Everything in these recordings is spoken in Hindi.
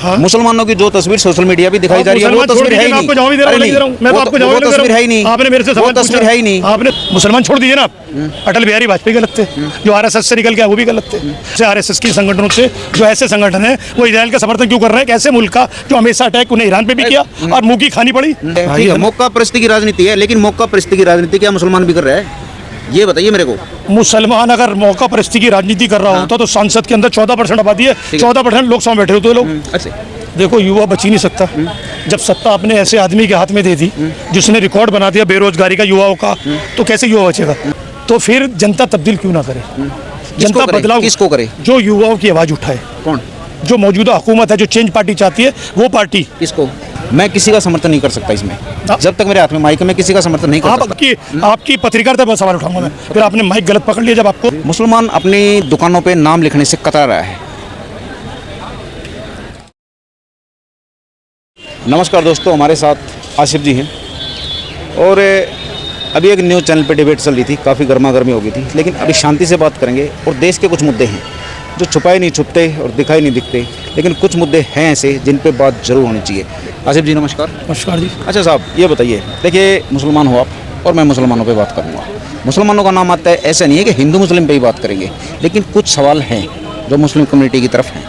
मुसलमानों की जो तस्वीर सोशल मीडिया पे दिखाई जा रही है वो तस्वीर है ही नहीं। वो तस्वीर है ही नहीं। आपने मेरे से वो तस्वीर है ही नहीं। आपने मुसलमान छोड़ दीजिए ना, अटल बिहारी वाजपेयी गलत थे, जो आरएसएस से निकल गया वो भी गलत थे। आरएसएस के संगठनों से जो ऐसे संगठन है वो इजराइल का समर्थन क्यों कर रहे हैं? कैसे मुल्क का जो हमेशा अटैक उन्हें ईरान पे भी किया और मुंह की खानी पड़ी। मौका परिस्थिति की राजनीति है, लेकिन मौका परिस्थिति की राजनीति क्या मुसलमान भी कर रहे हैं? ये बताइए मेरे को। मुसलमान अगर मौका परिस्थिति की राजनीति कर रहा होता तो संसद के अंदर 14% आबादी है, 14% लोकसभा बैठे होते लोग। अच्छा, देखो युवा बच ही नहीं सकता। जब सत्ता अपने ऐसे आदमी के हाथ में दे दी जिसने रिकॉर्ड बना दिया बेरोजगारी का युवाओं का, तो कैसे युवा बचेगा? तो फिर जनता तब्दील क्यों ना करे? जनता बदलाव किसको करे? जो युवाओं की आवाज उठाए। कौन? जो मौजूदा हुकूमत है, जो चेंज पार्टी चाहती है वो पार्टी। किसको? मैं किसी का समर्थन नहीं कर सकता इसमें। जब तक मेरे हाथ में माइक है मैं किसी का समर्थन नहीं कर सकता। आपकी पत्रकारिता पर सवाल उठाऊंगा मैं। फिर आपने माइक गलत पकड़ लिया। जब आपको मुसलमान अपनी दुकानों पे नाम लिखने से कतरा रहा है। नमस्कार दोस्तों, हमारे साथ आसिफ जी हैं और अभी एक न्यूज़ चैनल पे डिबेट चल रही थी, काफ़ी गर्मा गर्मी हो गई थी, लेकिन अभी शांति से बात करेंगे। और देश के कुछ मुद्दे हैं जो छुपाए नहीं छुपते और दिखाई नहीं दिखते, लेकिन कुछ मुद्दे हैं ऐसे जिन पे बात जरूर होनी चाहिए। आसिफ जी नमस्कार। नमस्कार जी। अच्छा साहब, ये बताइए, देखिए मुसलमान हो आप और मैं मुसलमानों पे बात करूँगा। मुसलमानों का नाम आता है, ऐसा नहीं है कि हिंदू मुस्लिम पे ही बात करेंगे, लेकिन कुछ सवाल हैं जो मुस्लिम कम्युनिटी की तरफ हैं।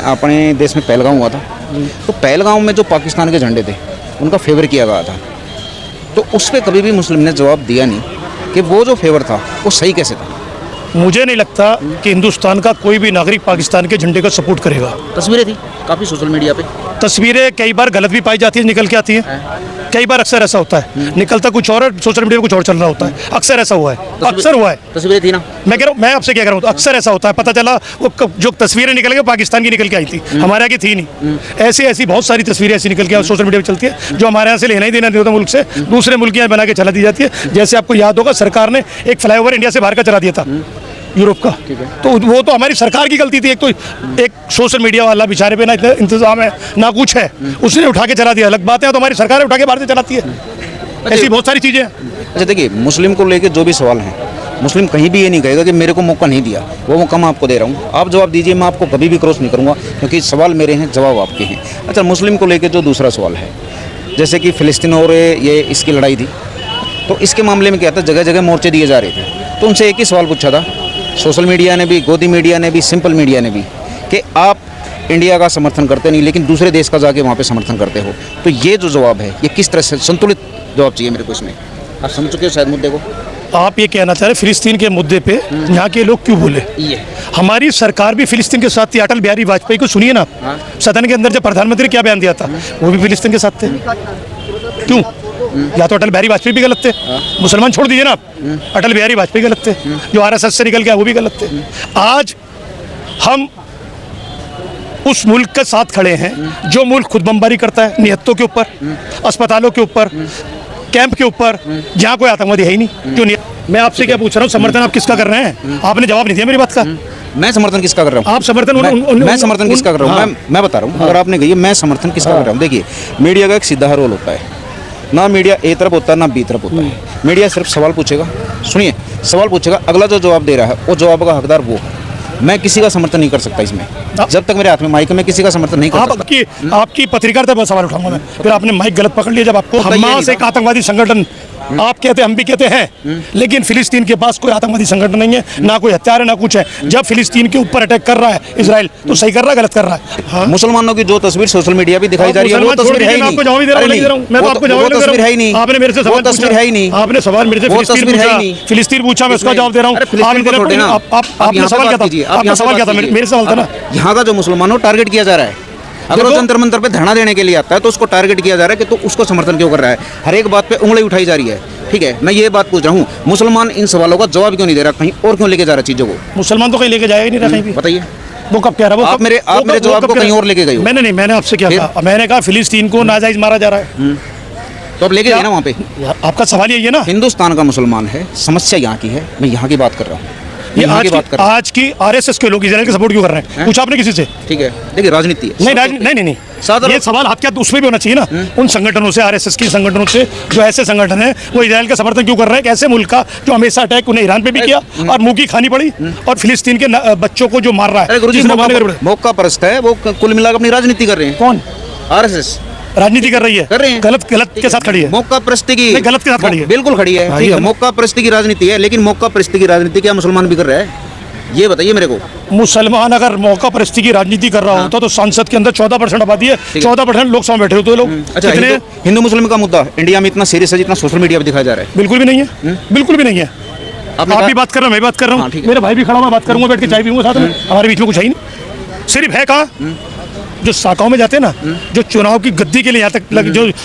अपने देश में पहलगाम हुआ था, तो पहलगाम में जो पाकिस्तान के झंडे थे उनका फेवर किया गया था, तो उस पर कभी भी मुस्लिम ने जवाब दिया नहीं कि वो जो फेवर था वो सही कैसे था। मुझे नहीं लगता कि हिंदुस्तान का कोई भी नागरिक पाकिस्तान के झंडे का सपोर्ट करेगा। तस्वीरें थी काफ़ी सोशल मीडिया पे, तस्वीरें कई बार गलत भी पाई जाती है, निकल के आती है। कई बार अक्सर ऐसा होता है, निकलता कुछ और है, सोशल मीडिया पे कुछ और चल रहा होता है। अक्सर ऐसा हुआ है, अक्सर हुआ है। तस्वीरें थी ना, मैं कह रहा हूँ, मैं आपसे क्या कह रहा हूँ, अक्सर ऐसा होता है। पता चला वो जो तस्वीरें निकल गई पाकिस्तान की निकल के आई थी, हमारे यहाँ की थी नहीं। ऐसी बहुत सारी तस्वीरें ऐसी निकल के सोशल मीडिया पे चलती है जो हमारे यहाँ से लेना ही देना नहीं होता मुल्क से, दूसरे मुल्क यहाँ बना के चला दी जाती है। जैसे आपको याद होगा, सरकार ने एक फ्लाईओवर इंडिया से बाहर का चला दिया था, यूरोप का, तो वो तो हमारी सरकार की गलती थी। एक सोशल मीडिया वाला बेचारे पे ना इतना इंतजाम है ना कुछ है, उसने उठा के चला दिया। अलग बात है, तो हमारी सरकार उठा के बाहर से चलाती है। ऐसी बहुत सारी चीज़ें। अच्छा देखिए, मुस्लिम को लेकर जो भी सवाल हैं, मुस्लिम कहीं भी ये नहीं कहेगा कि मेरे को मौका नहीं दिया, वो मौका मैं आपको दे रहा हूँ, आप जवाब दीजिए। मैं आपको कभी भी क्रॉस नहीं करूँगा, क्योंकि सवाल मेरे हैं, जवाब आपके हैं। अच्छा, मुस्लिम को लेकर जो दूसरा सवाल है, जैसे कि फ़िलिस्तीन और ये इसकी लड़ाई थी, तो इसके मामले में क्या था, जगह जगह मोर्चे दिए जा रहे थे, तो उनसे एक ही सवाल पूछा था, सोशल मीडिया ने भी, गोदी मीडिया ने भी, सिंपल मीडिया ने भी, कि आप इंडिया का समर्थन करते नहीं लेकिन दूसरे देश का जाके वहाँ पे समर्थन करते हो। तो ये जो जवाब है, ये किस तरह से संतुलित जवाब चाहिए मेरे को इसमें? आप समझ चुके हो शायद मुद्दे को। आप ये कहना चाह रहे फिलिस्तीन के मुद्दे पे यहाँ के लोग क्यों बोले? हमारी सरकार भी फिलिस्तीन के साथ थी। अटल बिहारी वाजपेयी को सुनिए ना, सदन के अंदर जब प्रधानमंत्री क्या बयान दिया था, वो भी फिलिस्तीन के साथ थे। क्यों? या तो अटल बिहारी वाजपेयी भी गलत थे, मुसलमान छोड़ दीजिए ना, अटल बिहारी वाजपेयी गलत थे, जो आरएसएस से निकल गया वो भी गलत थे। आज हम उस मुल्क के साथ खड़े हैं जो मुल्क खुद बमबारी करता है, निहत्तों के ऊपर, अस्पतालों के ऊपर, कैंप के ऊपर, जहाँ कोई आतंकवादी है ही नहीं। क्यों नहीं? मैं आपसे क्या पूछ रहा हूँ, समर्थन आप किसका कर रहे हैं? आपने जवाब नहीं दिया मेरी बात का। मैं समर्थन किसका कर रहा हूँ? आप समर्थन मैं समर्थन किसका कर रहा हूँ? मैं बता रहा हूँ, अगर आपने कही मैं समर्थन किसका कर रहा हूँ। देखिए, मीडिया का एक सीधा रोल होता है, ना मीडिया ए तरफ होता है ना बी तरफ होता है। मीडिया सिर्फ सवाल पूछेगा, सुनिए, सवाल पूछेगा, अगला जो जवाब दे रहा है वो जवाब का हकदार वो है। मैं किसी का समर्थन नहीं कर सकता इसमें, जब तक मेरे हाथ में माइक है मैं किसी का समर्थन नहीं कर सकता। आपकी पत्रकारिता पर सवाल उठाऊंगा मैं। फिर आपने माइक गलत पकड़ लिया। जब आपको हमास एक आतंकवादी संगठन आप कहते हैं, हम भी कहते हैं, लेकिन फिलिस्तीन के पास कोई आतंकवादी संगठन नहीं है, ना कोई हथियार है, ना कुछ है। जब फिलिस्तीन के ऊपर अटैक कर रहा है इजराइल, तो सही कर रहा है गलत कर रहा है? मुसलमानों की जो तस्वीर सोशल मीडिया पे दिखाई जा रही है वो तस्वीर है ही नहीं। आपको जवाब ही दे रहा हूं, मैं तो आपको जवाब दे रहा हूं। आपने मेरे से सवाल तस्वीर है ही नहीं। आपने सवाल मेरे से फिलिस्तीन पूछा, मैं उसका जवाब दे रहा हूं। आपने सवाल क्या था? आपका सवाल क्या था? मेरे सवाल था ना, यहाँ का जो मुसलमानों टारगेट किया जा रहा है। अगर वो जंतर मंतर पे धरना देने के लिए आता है तो उसको टारगेट किया जा रहा है कि तो उसको समर्थन क्यों कर रहा है। हर एक बात पे उंगली उठाई जा रही है। ठीक है, मैं ये बात पूछ रहा हूँ, मुसलमान इन सवालों का जवाब क्यों नहीं दे रहा, कहीं और क्यों लेके जा रहा है चीजों को? मुसलमान तो कहीं लेके जाएगा नहीं रहा कहीं भी। बताइए, वो कब कह रहा है? आप मेरे जवाब को कहीं और लेके गए हो। मैंने आपसे क्या कहा? मैंने कहा फिलिस्तीन को नाजायज मारा जा रहा है, तो अब लेके जाए ना वहाँ पे। आपका सवाल यही है ना। हिंदुस्तान का मुसलमान है, समस्या यहाँ की है, मैं यहाँ की बात कर रहा हूँ। ये यहाँ की बात कर रहे हैं। आज की आरएसएस के लोग इजराइल का सपोर्ट क्यों कर रहे हैं? पूछा आपने किसी से? ठीक है, देखिए राजनीति है। नहीं, साधारण- ये सवाल आपके उसमें भी होना चाहिए ना, उन संगठनों से, आरएसएस के संगठनों से, जो ऐसे संगठन है वो इजराइल का समर्थन क्यों कर रहे हैं? ऐसे मुल्क का जो हमेशा अटैक उन्हें ईरान पे भी किया और मुंह की खानी पड़ी, और फिलिस्तीन के बच्चों को जो मार रहा अरे है, गुरुजी, जिसने मारने का- मौका परस्त है वो, कुल मिलाकर अपनी राजनीति कर रहे हैं। कौन आरएसएस राजनीति कर रही है? कर रहे हैं। गलत के साथ खड़ी है। मौका परस्ती की नहीं, गलत के साथ खड़ी है। बिल्कुल खड़ी है, हाँ, ठीक ये है, तो- मौका परस्ती की राजनीति है, लेकिन मौका परस्ती की राजनीति क्या मुसलमान भी कर रहा है? ये बताइए मेरे को। मुसलमान अगर मौका परस्ती की राजनीति कर रहा होता तो संसद के अंदर 14% आबादी है, 14% लोकसभा में बैठे होते लोग। अच्छा, कितने? हिंदू मुस्लिम का मुद्दा इंडिया में इतना सीरियस है जितना सोशल मीडिया पे दिखाया जा रहा है। बिल्कुल भी नहीं है, बिल्कुल भी नहीं है। आपने आप कहा- भी बात कर रहे हो, मैं भी बात कर रहा हाँ, हूँ, ठीक है। मेरा भाई भी खड़ा हुआ, बात करूंगा, बैठ के चाय पीऊंगा साथ में, हमारे बीच में कुछ है ही नहीं। सिर्फ है कहाँ जो शाखाओं में जाते हैं ना, जो चुनाव की गद्दी के लिए यहाँ तक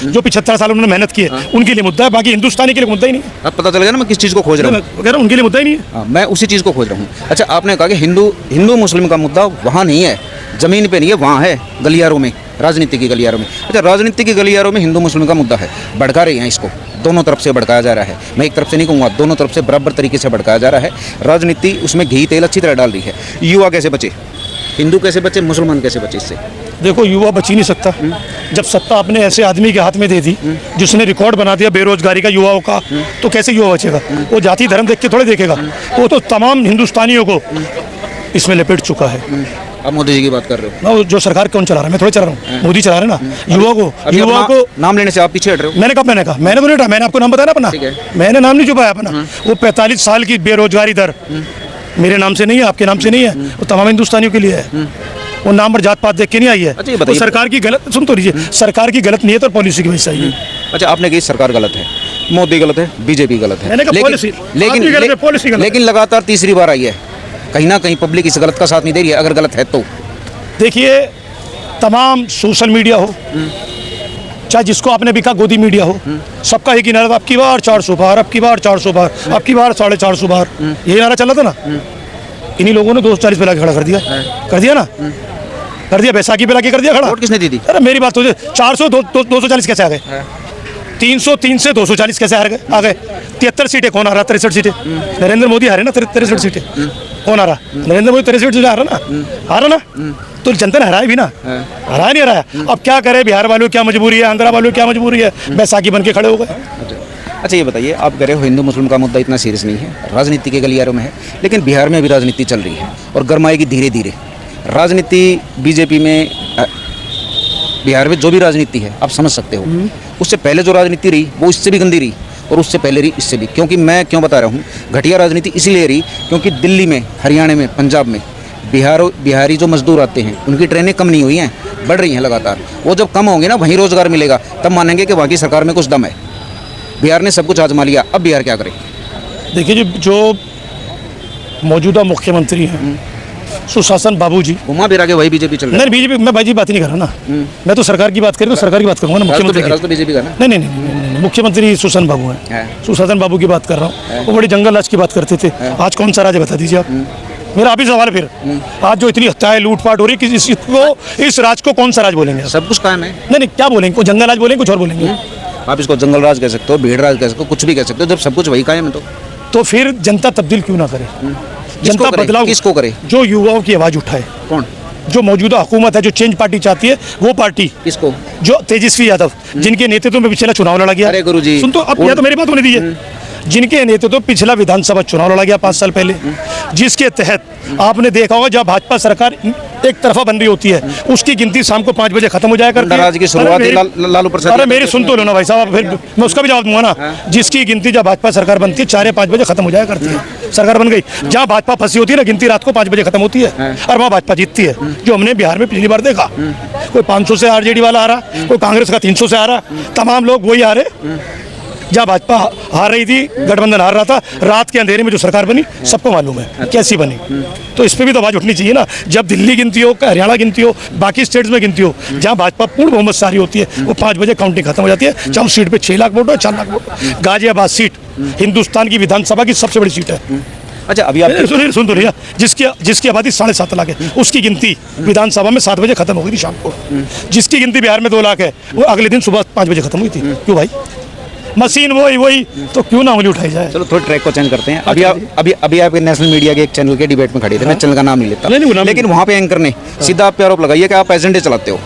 जो 75 साल उन्होंने मेहनत की है, उनके लिए मुद्दा है, बाकी हिंदुस्तानी के लिए मुद्दा ही नहीं है। अब पता चल गया ना मैं किस चीज़ को खोज रहा हूँ। मैं कह रहा हूँ उनके लिए मुद्दा ही नहीं है। हाँ, मैं उसी चीज़ को खोज रहा हूँ। अच्छा, आपने कहा कि हिंदू मुस्लिम का मुद्दा वहाँ नहीं है, ज़मीन पे नहीं है, वहाँ है गलियारों में, राजनीति की गलियारों में। अच्छा, राजनीति की गलियारों में हिंदू मुस्लिम का मुद्दा है, भड़का रहे हैं इसको, दोनों तरफ से भड़काया जा रहा है। मैं एक तरफ से नहीं कहूँगा, दोनों तरफ से बराबर तरीके से भड़काया जा रहा है। राजनीति उसमें घी तेल अच्छी तरह डाल रही है। युवा कैसे बचे, हिंदू कैसे बचे, मुसलमान कैसे बचे इससे? देखो, युवा बच ही नहीं सकता जब सत्ता अपने ऐसे आदमी के हाथ में दे दी जिसने रिकॉर्ड बना दिया बेरोजगारी का युवाओं का, तो कैसे युवा बचेगा? वो जाति धर्म देख के थोड़े देखेगा, वो तो तमाम हिंदुस्तानियों को इसमें लपेट चुका है। आप मोदी जी की बात कर रहे हो। ना, वो जो सरकार कौन चला रहा है? मैं थोड़े चला रहा हूँ, मोदी चला रहे हैं ना। युवा को नाम लेने से आप पीछे हट रहे हो। मैंने तो नहीं कहा, मैंने आपको नाम बताया ना अपना, ठीक है। मैंने नाम नहीं छुपाया अपना। वो 45 साल की बेरोजगारी दर मेरे नाम से नहीं है, आपके नाम से नहीं है, वो तमाम हिंदुस्तानियों के लिए है। वो नाम पर जात पात देख के नहीं आई है। अच्छा, ये वो बताइए। सरकार की गलत, सुन तो लीजिए, सरकार की गलत नीयत और पॉलिसी की वजह से आई है। अच्छा, आपने कही सरकार गलत है, मोदी गलत है, बीजेपी गलत है, मैंने कहा पॉलिसी, लेकिन आप भी गलत है, पॉलिसी गलत है। लेकिन लगातार तीसरी बार आई है, कहीं ना कहीं पब्लिक इस गलत का साथ नहीं दे रही है, अगर गलत है तो। देखिए, तमाम सोशल मीडिया हो, चाहे जिसको आपने भी कहा गोदी मीडिया हो, सबका एक ही नारा था, अब की बार 400 बार, अब की बार 400 बार, अब की बार 450 बार, यही नारा चला था ना। इन्हीं लोगों ने 240 पे लाके खड़ा कर दिया, कर दिया ना, कर दिया, बैसाखी पे लाके कर दिया खड़ा। वोट किसने दी थी? अरे मेरी बात तो 240 कैसे आ गए? 303 से 240 कैसे आ गए? 73 सीटें कौन आ रहा? 63 सीटें नरेंद्र मोदी हारे ना, 63 सीटें कौन आ रहा? नरेंद्र मोदी 63 सीटें आ रहा ना, आ रहा ना, तो जनता ने हराया भी ना, हराया नहीं हराया। अब क्या करे, बिहार वालों की क्या मजबूरी है, आंध्रा वालों की क्या मजबूरी है, बैसाखी बन के खड़े हो गए। अच्छा, ये बताइए, आप कह रहे हो हिंदू मुस्लिम का मुद्दा इतना सीरियस नहीं है, राजनीति के गलियारों में है, लेकिन बिहार में भी राजनीति चल रही है और गरमाएगी धीरे धीरे राजनीति। बीजेपी में बिहार में जो भी राजनीति है आप समझ सकते हो, उससे पहले जो राजनीति रही वो इससे भी गंदी रही, और उससे पहले रही इससे भी। क्योंकि मैं क्यों बता रहा हूँ, घटिया राजनीति इसीलिए रही क्योंकि दिल्ली में, हरियाणा में, पंजाब में बिहारी जो मजदूर आते हैं उनकी ट्रेनें कम नहीं हुई हैं, बढ़ रही हैं लगातार। वो जब कम होंगे ना, वहीं रोजगार मिलेगा, तब मानेंगे कि वहाँ की सरकार में कुछ दम है। बिहार ने सब कुछ आजमा लिया, अब बिहार क्या करे? देखिए, जो मौजूदा मुख्यमंत्री हैं सुशासन बाबू जी, घुमा फिरा के वही बीजेपी चल रहा है। नहीं, बीजेपी, मैं भाई बात नहीं कर रहा ना, मैं तो सरकार की बात करूँ तो सरकार की बात करूँगा ना, मुख्यमंत्री की। राज तो बीजेपी का ना। नहीं, मुख्यमंत्री सुशासन बाबू हैं, सुशासन बाबू की बात कर रहा हूँ। वो बड़ी जंगल राज की बात करते थे, आज कौन सा राज है बता दीजिए आप। मेरा आप ही सवाल है फिर, आज जो इतनी हत्याएं लूटपाट हो रही है, इस राज को कौन सा राज बोलेंगे? सब कुछ कायम है। नहीं, क्या बोलेंगे? को जंगल राज बोलेंगे, कुछ और बोलेंगे? आप इसको जंगल राज कह सकते हो, भीड़ राज कह सकते हो, कुछ भी कह सकते हो, जब सब कुछ वही कायम है तो फिर जनता तब्दील क्यों ना करे? जनता बदलाव किसको करे? जो युवाओं की आवाज उठाए। कौन? जो मौजूदा हुकूमत है, जो चेंज पार्टी चाहती है, वो पार्टी। किसको? जो तेजस्वी यादव, जिनके नेतृत्व में पिछला चुनाव लड़ा गया। अरे गुरुजी, सुन तो, अब या तो मेरी बात होने दीजिए। जिनके नेतृत्व पिछला विधानसभा चुनाव लड़ा गया 5 साल पहले, जिसके तहत आपने देखा होगा जब भाजपा सरकार एक तरफा बन रही होती है, उसकी गिनती शाम को 5 बजे खत्म हो जाया करती है। राज की शुरुआत लालू प्रसाद। अरे मेरी सुन तो लो ना भाई साहब, फिर मैं उसका भी जवाब दूंगा ना। जिसकी गिनती जब भाजपा सरकार बनती है 4 या 5 बजे खत्म हो जाया करती है, सरकार बन गई। जहाँ भाजपा फंसी होती है ना, गिनती रात को 5 बजे खत्म होती है और वहाँ भाजपा जीतती है, जो हमने बिहार में पिछली बार देखा। कोई 500 से आरजेडी वाला आ रहा, कोई कांग्रेस का 300 से आ रहा, तमाम लोग वही आ रहे। जहाँ भाजपा हार रही थी, गठबंधन हार रहा था, रात के अंधेरे में जो सरकार बनी सबको मालूम है कैसी बनी। तो इस पर भी तो आवाज उठनी चाहिए ना। जब दिल्ली गिनती हो, हरियाणा गिनती हो, बाकी स्टेट्स में गिनती हो, जहाँ भाजपा पूर्ण बहुमत सारी होती है, वो 5 बजे काउंटिंग खत्म हो जाती है। चाहे उस सीट पे 6 लाख वोट हो, 4 लाख वोट हो। गाजियाबाद सीट हिंदुस्तान की विधानसभा की सबसे बड़ी सीट है। अच्छा, अभी आप सुन तो रहिए, जिसकी आबादी 7.5 लाख है, उसकी गिनती विधानसभा में 7 बजे खत्म हो गई थी शाम को। जिसकी गिनती बिहार में 2 लाख है, वो अगले दिन सुबह 5 बजे खत्म हुई थी। क्यों भाई? मशीन वही तो क्यों ना उंगली उठाई जाए। चलो थोड़ी ट्रैक को चेंज करते हैं। अभी आपके नेशनल मीडिया के एक चैनल के डिबेट में खड़े थे, मैं चैनल का नाम नहीं लेता, नहीं, लेकिन वहाँ पे एंकर ने सीधा आप पे आरोप लगाइए कि आप एजेंडे चलाते हो।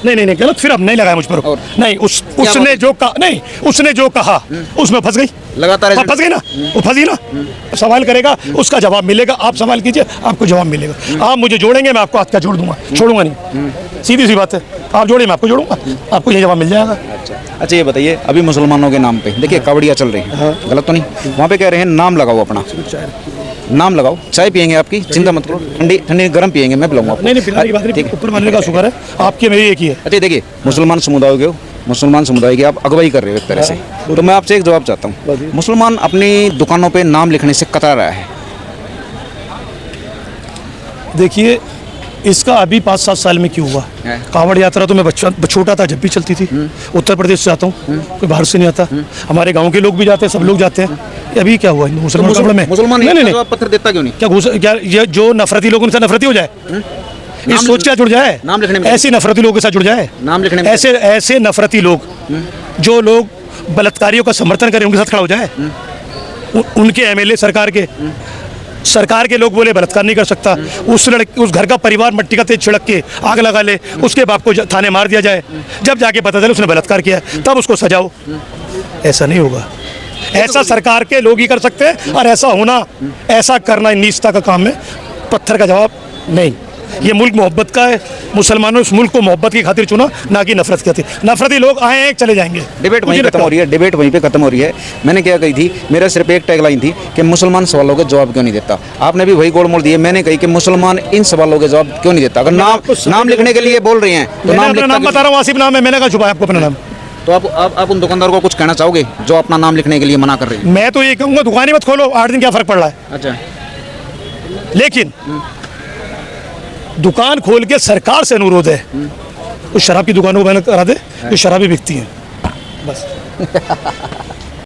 नहीं गलत, फिर अब नहीं लगाया मुझ पर। नहीं, उसने जो कहा, नहीं उसने जो कहा उसमें फंस गई, लगातार फंस गई ना, वो फंसी ना। सवाल करेगा उसका जवाब मिलेगा, आप सवाल कीजिए आपको जवाब मिलेगा। आप मुझे जोड़ेंगे, मैं आपको हाथ का जोड़ दूंगा, छोड़ूंगा नहीं, सीधी सी बात है। आप जोड़िए, मैं आपको जोड़ूंगा, आपको ये जवाब मिल जाएगा। अच्छा ये बताइए, अभी मुसलमानों के नाम पे देखिए कावड़ियाँ चल रही हैं, गलत तो नहीं? वहाँ पे कह रहे हैं नाम लगाओ, अपना नाम लगाओ, चाय पियेंगे आपकी, चिंता मत करो, ठंडी गर्म पियेंगे, मैं पिलाऊंगा आपको। नहीं पिलाने की बात नहीं, ऊपर मानने का शुक्र है, आपकी मेरी एक ही है। अच्छा देखिए, मुसलमान समुदाय की आप अगुवाई कर रहे हो एक तरह से, तो मैं आपसे एक जवाब चाहता हूँ। मुसलमान अपनी दुकानों पे नाम लिखने से कतरा रहा है। देखिए, इसका अभी 5-7 साल में क्यों हुआ? कांवड़ यात्रा तो मैं छोटा था जब भी चलती थी, उत्तर प्रदेश से आता हूँ, कोई बाहर से नहीं आता, हमारे गांव के लोग भी जाते हैं, सब लोग जाते हैं। अभी क्या हुआ मुसलमान में? मुसलमान नहीं पत्थर देता क्यों नहीं? क्या ये जो नफरती लोग उनसे नफरती हो जाए, इस सोच क्या जुड़ जाए, नाम लिखने में, ऐसे नफरती लोगों के साथ जुड़ जाए, नाम लिखने में, ऐसे नफरती लोग जो लोग बलात्कारियों का समर्थन करें उनके साथ खड़ा हो जाए। उनके एमएलए सरकार के लोग बोले बलात्कार नहीं कर सकता, उस घर का परिवार मट्टी का तेज छिड़क के आग लगा ले, उसके बाप को थाने मार दिया जाए, जब जाके पता चले उसने बलात्कार किया तब उसको सजाओ। ऐसा नहीं होगा, ऐसा सरकार के लोग ही कर सकते हैं, और ऐसा होना, ऐसा करना नीचता का काम है। पत्थर का जवाब नहीं। ये मुल्क मोहब्बत का है, मुसलमानों ने इस मुल्क को मोहब्बत की खातिर चुना, ना कि नफरत की खातिर। नफरती लोग आए हैं चले जाएंगे। डिबेट वहीं खत्म हो रही है, डिबेट वहीं पे खत्म हो रही है। मैंने क्या कही थी, मेरा सिर्फ एक टैगलाइन थी कि मुसलमान सवालों के जवाब क्यों नहीं देता। आपने भी वही गोल मोड़ दिए। मैंने कही कि मुसलमान इन सवालों के जवाब क्यों नहीं देता। अगर नाम लिखने के लिए बोल रहे हैं तो नाम बता रहा हूँ, आसिफ नाम है, मैंने कहा छुपाया आपको अपना नाम। तो आप उन दुकानदार को कुछ कहना चाहोगे जो अपना नाम लिखने के लिए मना कर रहे हैं? मैं तो ये कहूँगा दुकान ही मत खोलो, 8 दिन क्या फर्क पड़ रहा है। अच्छा, लेकिन दुकान खोल के सरकार से अनुरोध है, उस शराब की दुकानों को बैन करा दे, जो शराबी बिकती है, बस।